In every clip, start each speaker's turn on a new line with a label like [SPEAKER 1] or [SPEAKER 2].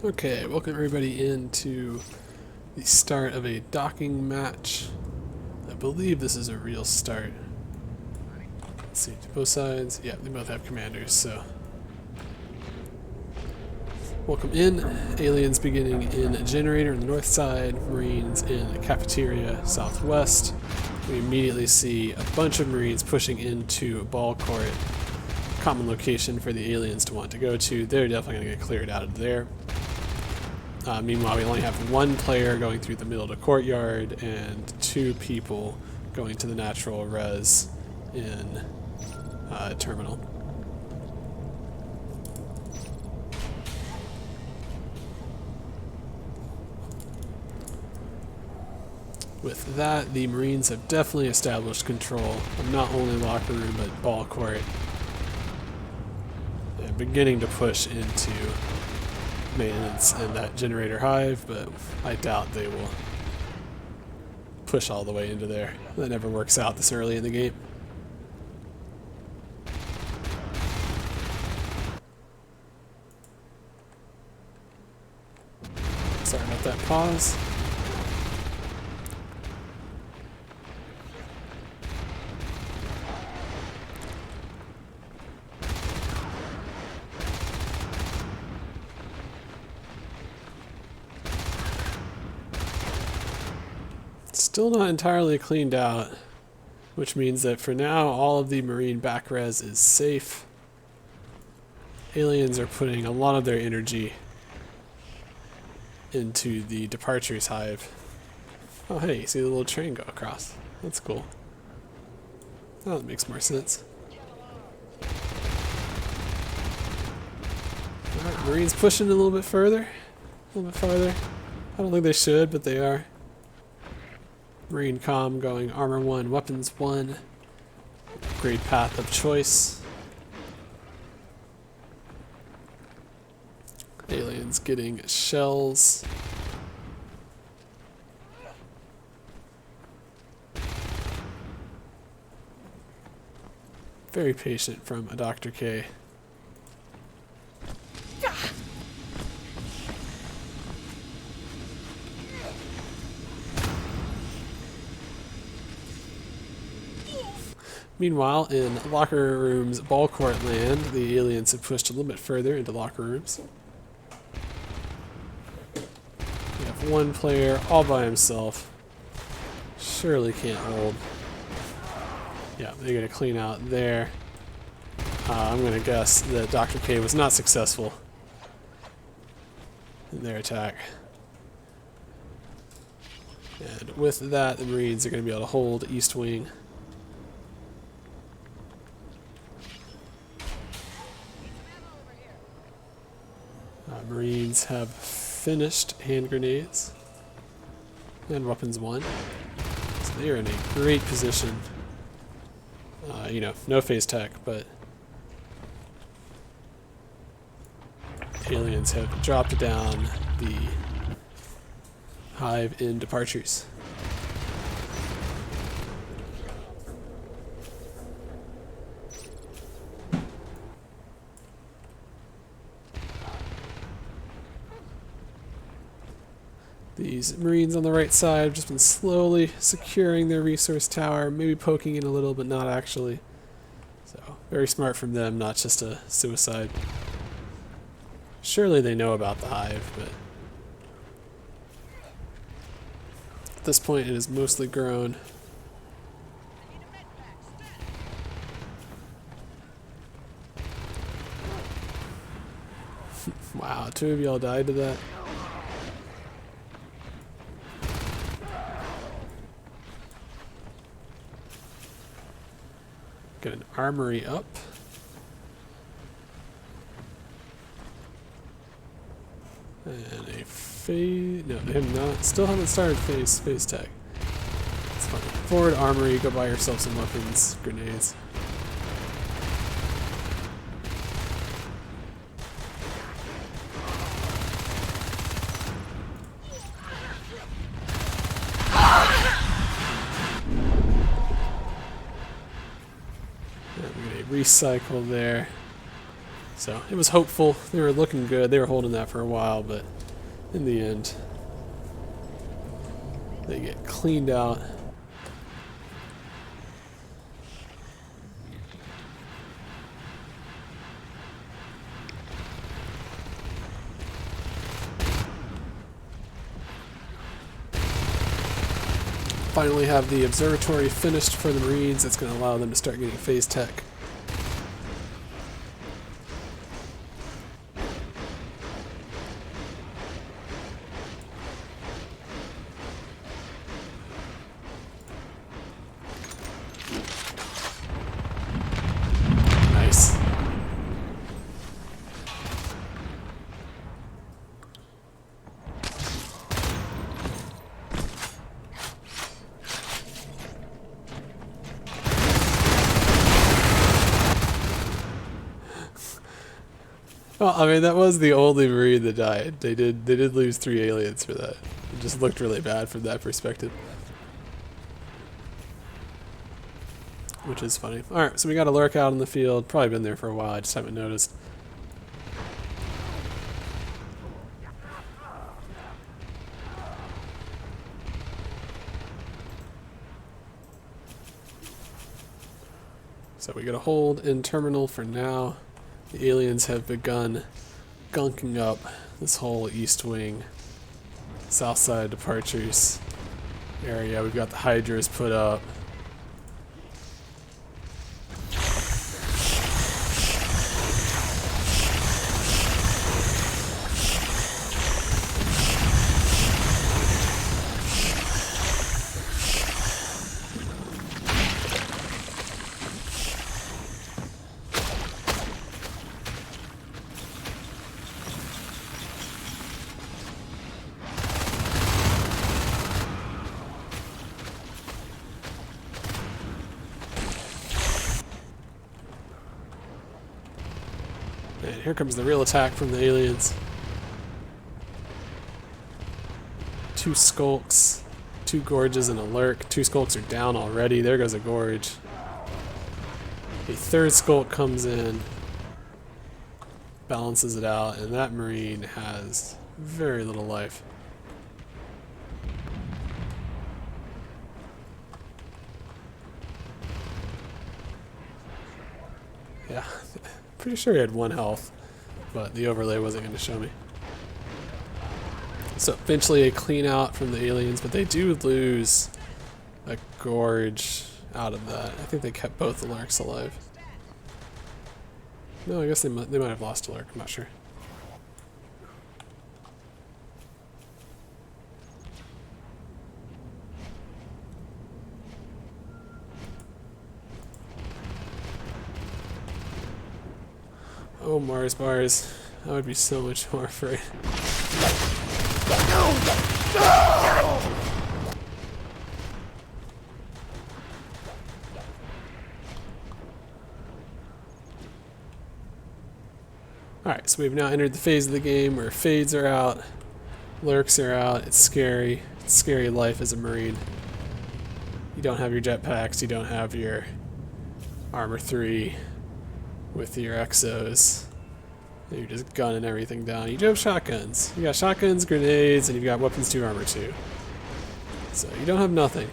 [SPEAKER 1] Okay, welcome everybody into the start of a docking match. I believe this is a real start. Let's see, both sides. Yeah, they both have commanders, so. Welcome in. Aliens beginning in a generator on the north side, Marines in a cafeteria southwest. We immediately see a bunch of Marines pushing into a ball court, common location for the aliens to want to go to. They're definitely going to get cleared out of there. Meanwhile, we only have one player going through the middle of the courtyard and two people going to the natural res in terminal. With that, the Marines have definitely established control of not only locker room but ball court. They're beginning to push into maintenance and that generator hive, but I doubt they will push all the way into there. That never works out this early in the game. Sorry about that pause. Still not entirely cleaned out, which means that for now all of the Marine back res is safe. Aliens are putting a lot of their energy into the departures hive. Oh hey, you see the little train go across. That's cool. Oh, that makes more sense. Alright, Marines pushing a little bit further. A little bit farther. I don't think they should, but they are. Marine comm going armor 1, weapons 1. Upgrade path of choice. Aliens getting shells. Very patient from a Dr. K. Meanwhile, in locker rooms ball court land, the aliens have pushed a little bit further into locker rooms. We have one player all by himself. Surely can't hold. Yeah, they're going to clean out there. I'm going to guess that Dr. K was not successful in their attack. And with that, the Marines are going to be able to hold East Wing. Marines have finished hand grenades and weapons 1. So they are in a great position. You know, no phase tech, but aliens have dropped down the hive in departures. These Marines on the right side have just been slowly securing their resource tower, maybe poking in a little, but not actually. So, very smart from them, not just a suicide. Surely they know about the hive, but at this point it is mostly grown. Wow, 2 of y'all died to that. Get an armory up. And a phase. No, they have not. Still haven't started phase tech. It's fine. Forward armory, go buy yourself some weapons, grenades. Recycle there. So it was hopeful. They were looking good. They were holding that for a while, but in the end, they get cleaned out. Finally have the observatory finished for the Marines. That's going to allow them to start getting phase tech. Nice. Well, I mean, that was the only Marine that died. They did lose 3 aliens for that. It just looked really bad from that perspective. Which is funny. Alright, so we got a lurk out in the field. Probably been there for a while, I just haven't noticed. So we got a hold in terminal for now. The aliens have begun gunking up this whole east wing, south side departures area. We've got the Hydras put up. And here comes the real attack from the aliens. 2 skulks, 2 gorges, and a lurk. 2 skulks are down already. There goes a gorge. A 3rd skulk comes in, balances it out, and that Marine has very little life. Yeah, pretty sure he had 1 health, but the overlay wasn't going to show me. So eventually a clean out from the aliens, but they do lose a gorge out of that. I think they kept both the lurks alive. No, I guess they might have lost a lurk, I'm not sure. Oh, Mars bars. I would be so much more afraid. Alright, so we've now entered the phase of the game where fades are out, lurks are out. It's scary. It's scary life as a Marine. You don't have your jetpacks, you don't have your armor 3 with your exos. You're just gunning everything down. You do have shotguns. You got shotguns, grenades, and you've got weapons 2, armor 2. So you don't have nothing.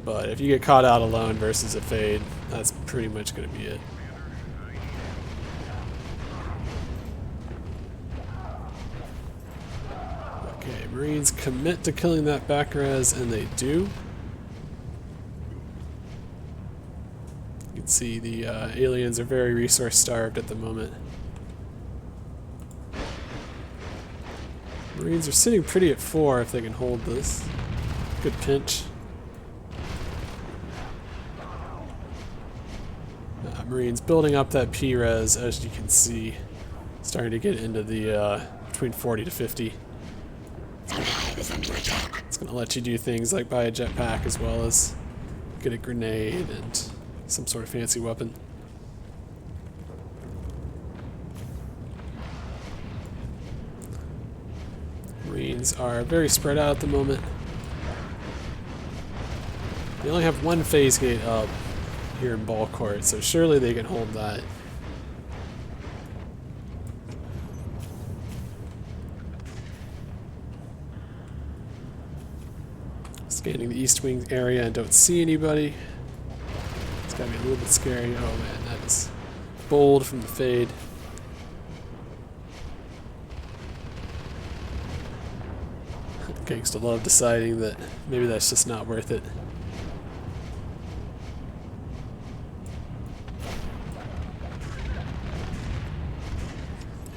[SPEAKER 1] But if you get caught out alone versus a fade, that's pretty much going to be it. Okay, Marines commit to killing that back res, and they do. You can see the aliens are very resource starved at the moment. Marines are sitting pretty at 4 if they can hold this. Good pinch. Marines building up that P-res, as you can see, starting to get into the between 40 to 50. It's going to let you do things like buy a jetpack as well as get a grenade and some sort of fancy weapon. Marines are very spread out at the moment. They only have 1 phase gate up, here in ball court, so surely they can hold that. Scanning the east wing area and don't see anybody. It's gotta be a little bit scary. Oh man, that is bold from the fade. Gangsta love deciding that maybe that's just not worth it.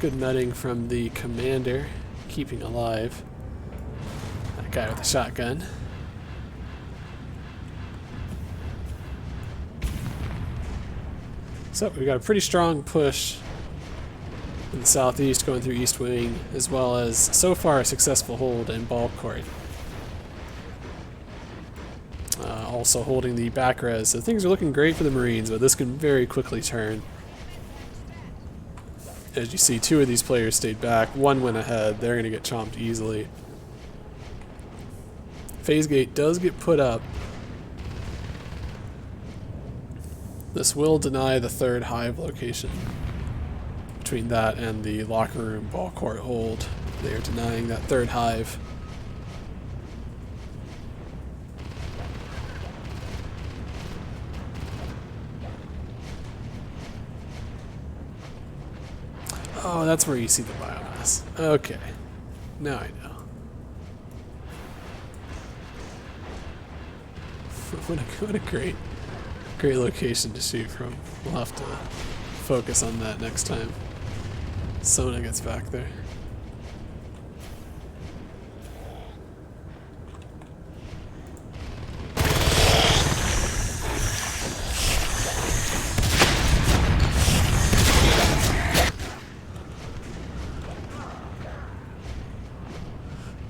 [SPEAKER 1] Good nutting from the commander, keeping alive that guy with the shotgun. So we've got a pretty strong push in the southeast going through east wing, as well as so far a successful hold in ball court. Also holding the back res, so things are looking great for the Marines, but this can very quickly turn. As you see, two of these players stayed back, one went ahead, they're going to get chomped easily. Phase gate does get put up. This will deny the third hive location. Between that and the locker room ball court hold, they are denying that third hive. Oh, that's where you see the biomass. Okay, now I know. What a great location to shoot from. We'll have to focus on that next time Sona gets back there.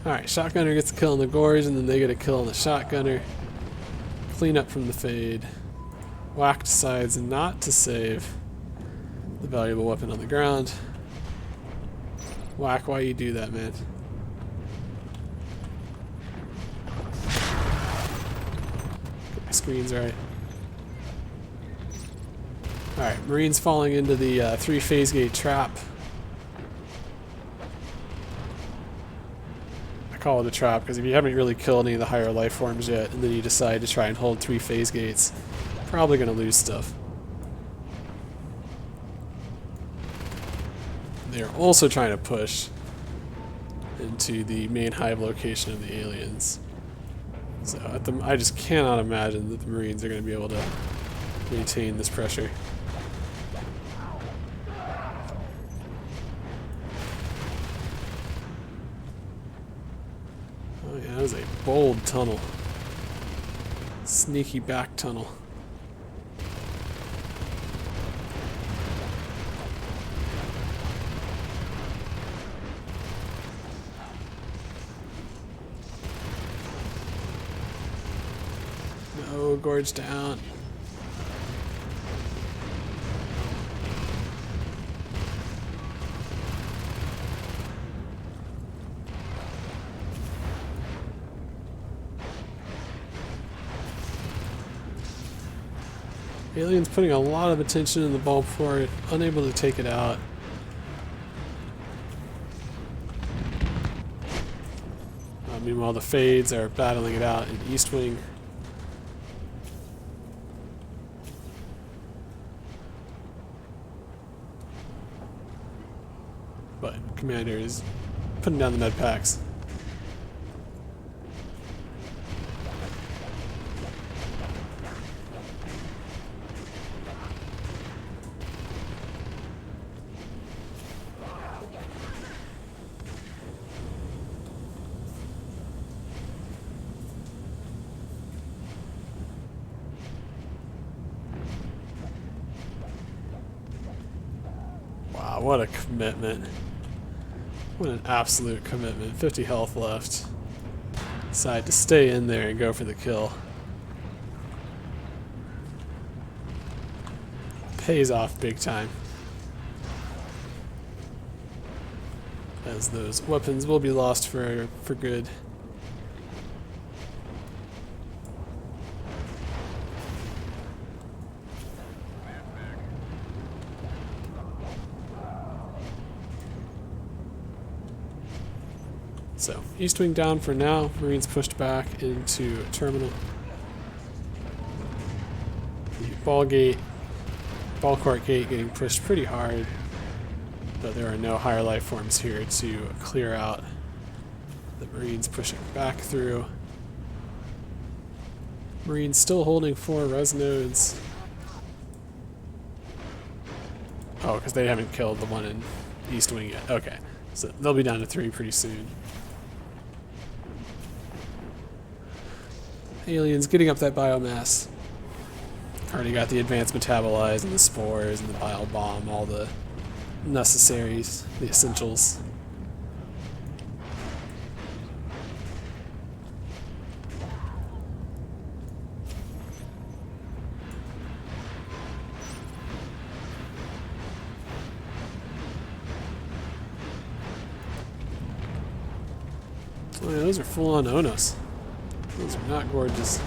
[SPEAKER 1] Alright, shotgunner gets a kill on the gorge, and then they get a kill on the shotgunner. Clean up from the fade. Whack decides not to save the valuable weapon on the ground. Whack, why you do that, man? Get my screens right. Alright, Marines falling into the 3 phase gate trap. I call it a trap because if you haven't really killed any of the higher life forms yet, and then you decide to try and hold 3 phase gates, probably going to lose stuff. They're also trying to push into the main hive location of the aliens. So I just cannot imagine that the Marines are going to be able to maintain this pressure. Oh yeah, that was a bold tunnel. Sneaky back tunnel. No, gorge down. Alien's putting a lot of attention in the ball port, unable to take it out. Meanwhile, the Fades are battling it out in East Wing. But Commander is putting down the med packs. Wow, what a commitment. What an absolute commitment. 50 health left. Decide to stay in there and go for the kill. Pays off big time. As those weapons will be lost for good. So, East Wing down for now. Marines pushed back into terminal. The ball court gate getting pushed pretty hard, but there are no higher life forms here to clear out. The Marines pushing back through. Marines still holding 4 res nodes. Oh, because they haven't killed the one in East Wing yet. Okay, so they'll be down to 3 pretty soon. Aliens getting up that biomass. Already got the advanced metabolize and the spores and the bile bomb, all the necessaries, the essentials. Oh yeah, those are full-on Onos. Those are not gorgeous.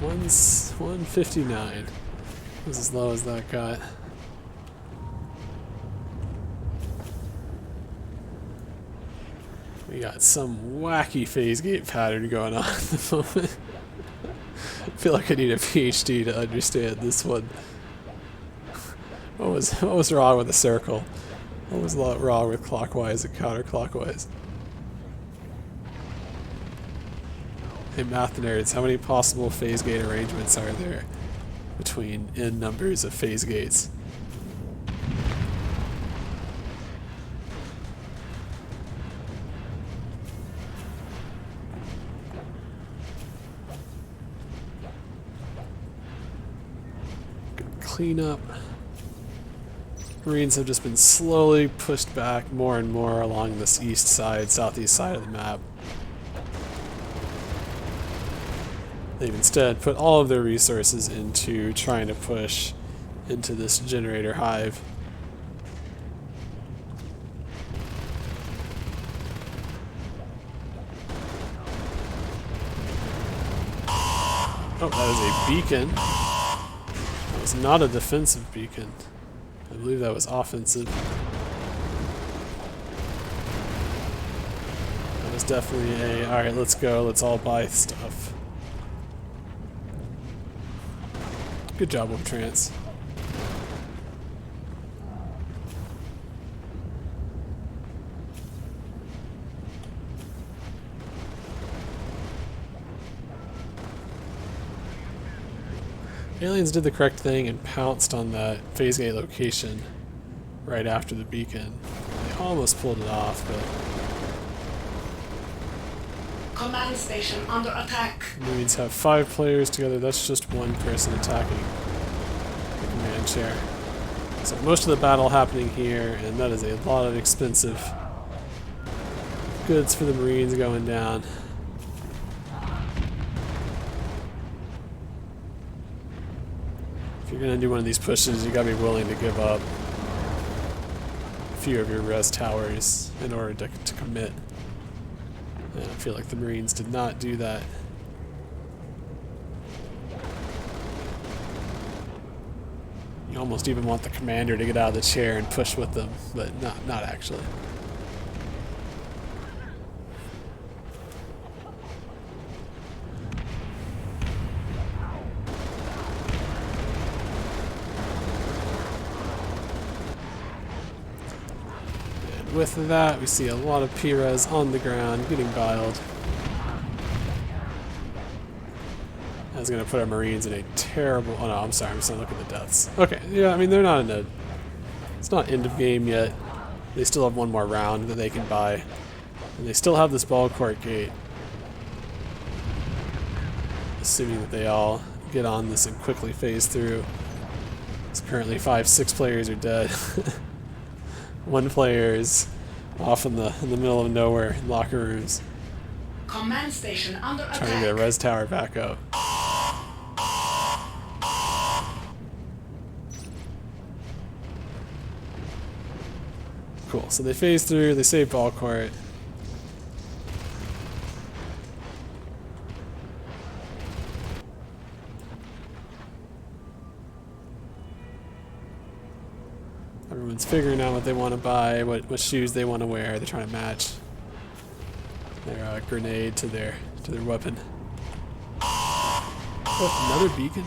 [SPEAKER 1] One's 159. Was as low as that got. We got some wacky phase gate pattern going on at the moment. I feel like I need a PhD to understand this one. What was wrong with the circle? What was wrong with clockwise and counterclockwise? Hey math nerds, how many possible phase gate arrangements are there between n numbers of phase gates? Good cleanup. Marines have just been slowly pushed back more and more along this east side, southeast side of the map. They've instead put all of their resources into trying to push into this generator hive. Oh, that was a beacon. That was not a defensive beacon. I believe that was offensive. That was definitely a, alright, let's go, let's all buy stuff. Good job, Web Trance. Aliens did the correct thing and pounced on that phase gate location right after the beacon. They almost pulled it off, but...
[SPEAKER 2] Command station under attack.
[SPEAKER 1] Marines have 5 players together, that's just one person attacking the command chair. So most of the battle happening here, and that is a lot of expensive goods for the Marines going down. If you're going to do one of these pushes, you got to be willing to give up a few of your res towers in order to commit. And I feel like the Marines did not do that. You almost even want the commander to get out of the chair and push with them, but not actually. With that, we see a lot of P-res on the ground getting biled. That's going to put our Marines in a terrible... Oh no, I'm sorry, I'm just looking at the deaths. Okay, yeah, I mean, they're not in a... It's not end of game yet. They still have one more round that they can buy. And they still have this ball court gate. Assuming that they all get on this and quickly phase through. It's currently 5-6 players are dead. One player is off in the middle of nowhere in locker rooms.
[SPEAKER 2] Command station under attack.
[SPEAKER 1] Trying to get a res tower back up. Cool. So they phase through. They save ball court. Everyone's figuring out what they want to buy, what shoes they want to wear. They're trying to match their grenade to their weapon. Oh, another beacon?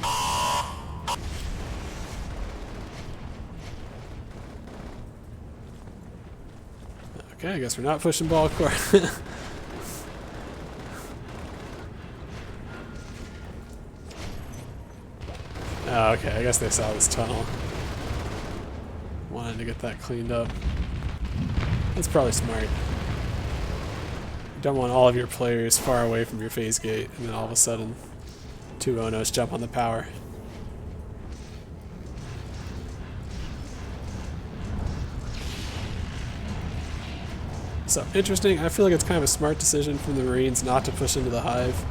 [SPEAKER 1] Okay, I guess we're not pushing ball core. Oh, okay, I guess they saw this tunnel. Wanted to get that cleaned up. That's probably smart. You don't want all of your players far away from your phase gate, and then all of a sudden, 2 Onos jump on the power. So, interesting. I feel like it's kind of a smart decision from the Marines not to push into the hive,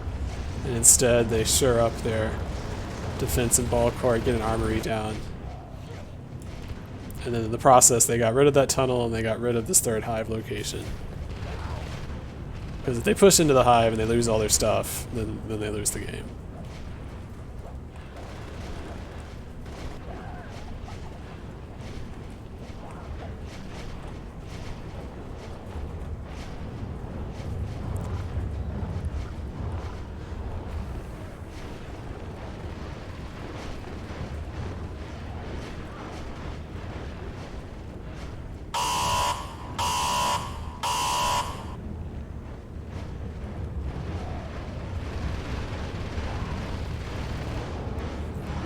[SPEAKER 1] and instead they shore up their defense and ball core, get an armory down. And then in the process, they got rid of that tunnel and they got rid of this 3rd hive location. Because if they push into the hive and they lose all their stuff, then they lose the game.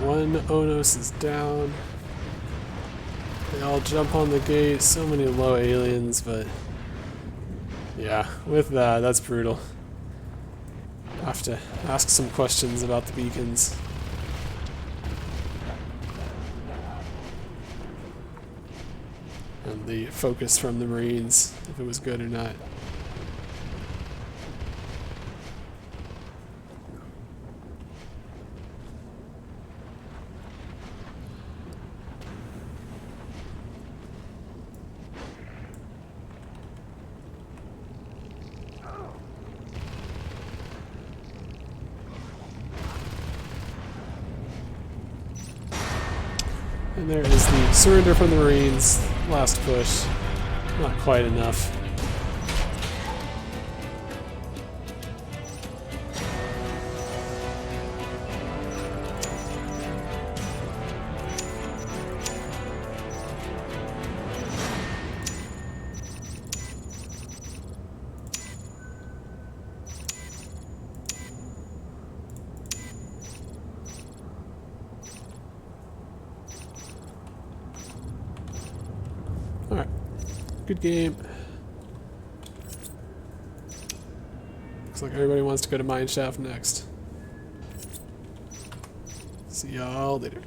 [SPEAKER 1] One Onos is down. They all jump on the gate. So many low aliens, but yeah, with that, that's brutal. I have to ask some questions about the beacons. And the focus from the Marines, if it was good or not. And there is the surrender from the Marines. Last push. Not quite enough. Alright. Good game. Looks like everybody wants to go to Mineshaft next. See y'all later.